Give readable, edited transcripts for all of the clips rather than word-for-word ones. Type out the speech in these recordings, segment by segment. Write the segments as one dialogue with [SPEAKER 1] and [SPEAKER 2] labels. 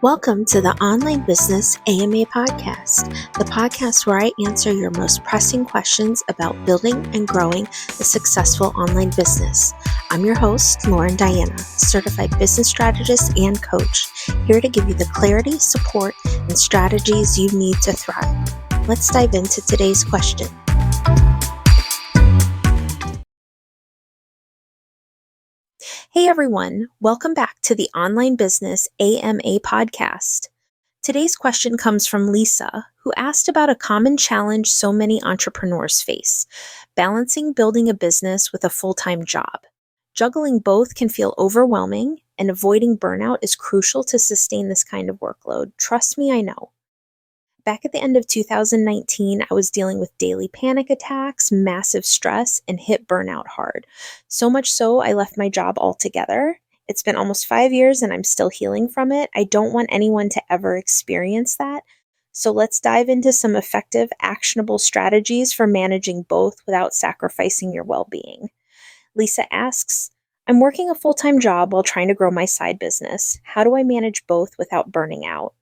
[SPEAKER 1] Welcome to the Online Business AMA podcast, the podcast where I answer your most pressing questions about building and growing a successful online business. I'm your host, Lauren Diana, certified business strategist and coach, here to give you the clarity, support, and strategies you need to thrive. Let's dive into today's question. Hey everyone, welcome back to the Online Business AMA podcast. Today's question comes from Lisa, who asked about a common challenge so many entrepreneurs face: balancing building a business with a full-time job. Juggling both can feel overwhelming, and avoiding burnout is crucial to sustain this kind of workload. Trust me, I know. Back at the end of 2019, I was dealing with daily panic attacks, massive stress, and hit burnout hard. So much so, I left my job altogether. It's been almost 5 years and I'm still healing from it. I don't want anyone to ever experience that. So let's dive into some effective, actionable strategies for managing both without sacrificing your well-being. Lisa asks, I'm working a full-time job while trying to grow my side business. How do I manage both without burning out?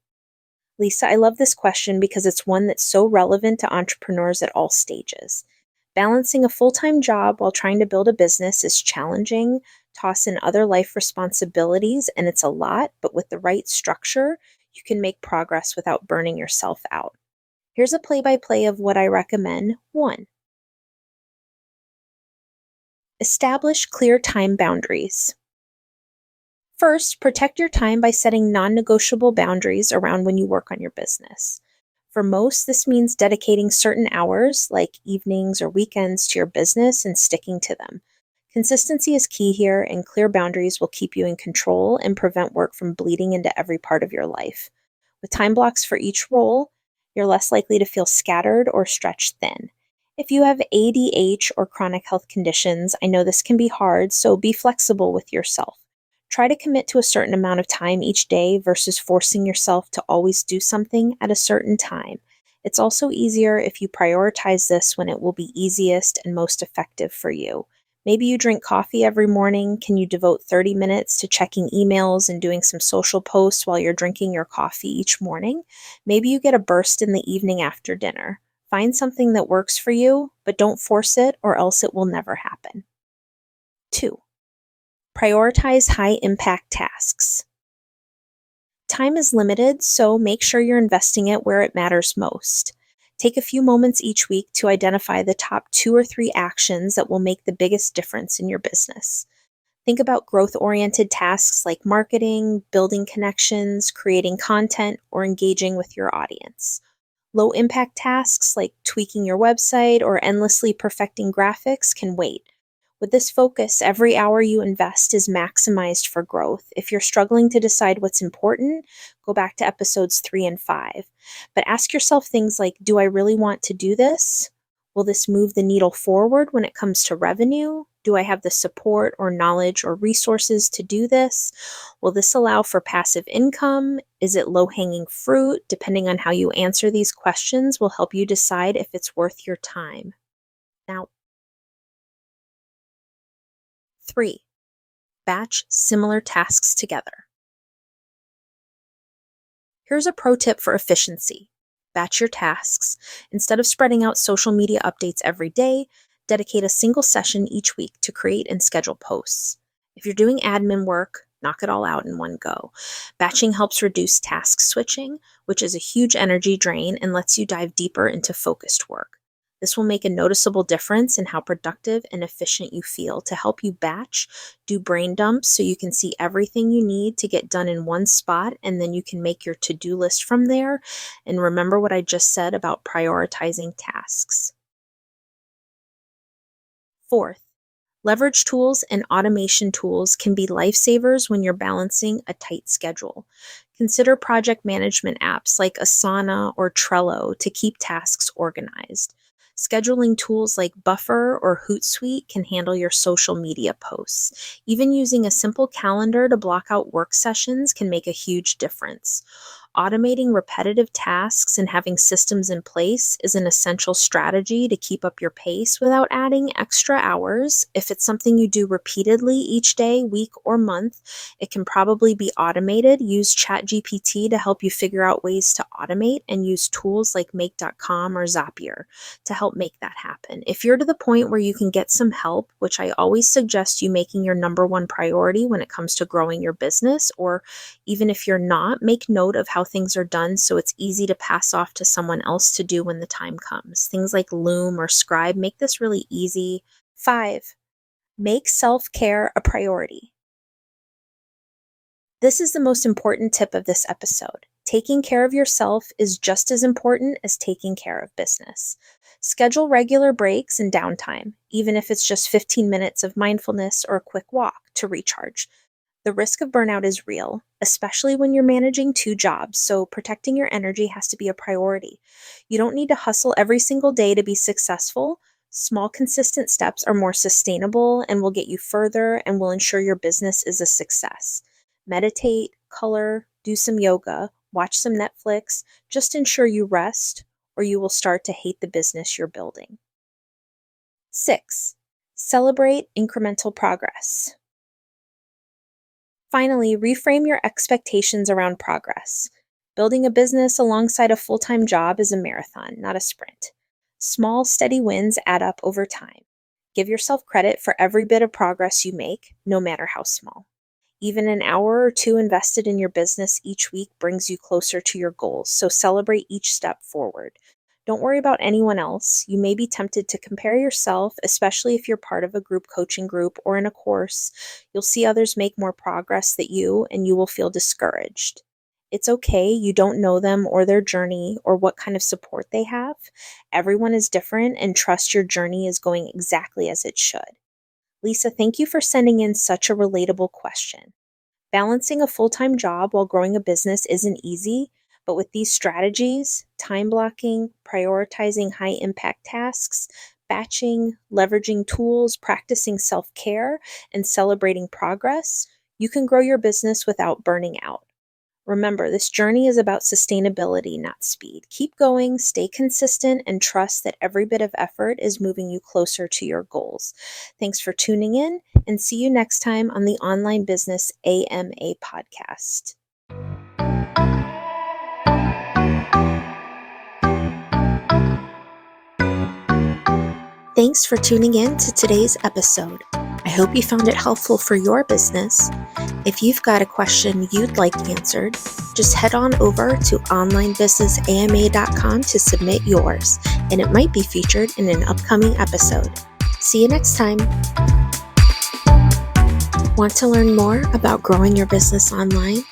[SPEAKER 1] Lisa, I love this question because it's one that's so relevant to entrepreneurs at all stages. Balancing a full-time job while trying to build a business is challenging. Toss in other life responsibilities, and it's a lot, but with the right structure, you can make progress without burning yourself out. Here's a play-by-play of what I recommend. 1. Establish clear time boundaries. First, protect your time by setting non-negotiable boundaries around when you work on your business. For most, this means dedicating certain hours, like evenings or weekends, to your business and sticking to them. Consistency is key here, and clear boundaries will keep you in control and prevent work from bleeding into every part of your life. With time blocks for each role, you're less likely to feel scattered or stretched thin. If you have ADHD or chronic health conditions, I know this can be hard, so be flexible with yourself. Try to commit to a certain amount of time each day versus forcing yourself to always do something at a certain time. It's also easier if you prioritize this when it will be easiest and most effective for you. Maybe you drink coffee every morning. Can you devote 30 minutes to checking emails and doing some social posts while you're drinking your coffee each morning? Maybe you get a burst in the evening after dinner. Find something that works for you, but don't force it or else it will never happen. 2. Prioritize high-impact tasks. Time is limited, so make sure you're investing it where it matters most. Take a few moments each week to identify the top 2 or 3 actions that will make the biggest difference in your business. Think about growth-oriented tasks like marketing, building connections, creating content, or engaging with your audience. Low-impact tasks like tweaking your website or endlessly perfecting graphics can wait. With this focus, every hour you invest is maximized for growth. If you're struggling to decide what's important, go back to episodes 3 and 5. But ask yourself things like, do I really want to do this? Will this move the needle forward when it comes to revenue? Do I have the support or knowledge or resources to do this? Will this allow for passive income? Is it low-hanging fruit? Depending on how you answer these questions will help you decide if it's worth your time. Now, 3. Batch similar tasks together. Here's a pro tip for efficiency. Batch your tasks. Instead of spreading out social media updates every day, dedicate a single session each week to create and schedule posts. If you're doing admin work, knock it all out in one go. Batching helps reduce task switching, which is a huge energy drain and lets you dive deeper into focused work. This will make a noticeable difference in how productive and efficient you feel. To help you batch, do brain dumps so you can see everything you need to get done in one spot, and then you can make your to-do list from there. And remember what I just said about prioritizing tasks. 4th, leverage tools and automation tools can be lifesavers when you're balancing a tight schedule. Consider project management apps like Asana or Trello to keep tasks organized. Scheduling tools like Buffer or Hootsuite can handle your social media posts. Even using a simple calendar to block out work sessions can make a huge difference. Automating repetitive tasks and having systems in place is an essential strategy to keep up your pace without adding extra hours. If it's something you do repeatedly each day, week, or month, it can probably be automated. Use ChatGPT to help you figure out ways to automate, and use tools like Make.com or Zapier to help make that happen. If you're to the point where you can get some help, which I always suggest you making your number one priority when it comes to growing your business, or even if you're not, make note of how things are done so it's easy to pass off to someone else to do when the time comes. Things like Loom or Scribe make this really easy. 5. Make self-care a priority. This is the most important tip of this episode. Taking care of yourself is just as important as taking care of business. Schedule regular breaks and downtime, even if it's just 15 minutes of mindfulness or a quick walk to recharge. The risk of burnout is real, especially when you're managing 2 jobs, so protecting your energy has to be a priority. You don't need to hustle every single day to be successful. Small, consistent steps are more sustainable and will get you further and will ensure your business is a success. Meditate, color, do some yoga, watch some Netflix. Just ensure you rest, or you will start to hate the business you're building. 6. Celebrate incremental progress. Finally, reframe your expectations around progress. Building a business alongside a full-time job is a marathon, not a sprint. Small, steady wins add up over time. Give yourself credit for every bit of progress you make, no matter how small. Even an hour or 2 invested in your business each week brings you closer to your goals, so celebrate each step forward. Don't worry about anyone else. You may be tempted to compare yourself, especially if you're part of a group coaching group or in a course. You'll see others make more progress than you, and you will feel discouraged. It's okay. You don't know them or their journey or what kind of support they have. Everyone is different, and trust your journey is going exactly as it should. Lisa, thank you for sending in such a relatable question. Balancing a full-time job while growing a business isn't easy, but with these strategies, time blocking, prioritizing high-impact tasks, batching, leveraging tools, practicing self-care, and celebrating progress, you can grow your business without burning out. Remember, this journey is about sustainability, not speed. Keep going, stay consistent, and trust that every bit of effort is moving you closer to your goals. Thanks for tuning in, and see you next time on the Online Business AMA podcast. Thanks for tuning in to today's episode. I hope you found it helpful for your business. If you've got a question you'd like answered, just head on over to onlinebusinessama.com to submit yours, and it might be featured in an upcoming episode. See you next time. Want to learn more about growing your business online?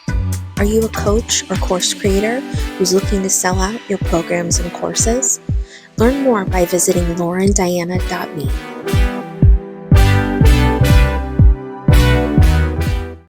[SPEAKER 1] Are you a coach or course creator who's looking to sell out your programs and courses? Learn more by visiting laurendiana.me.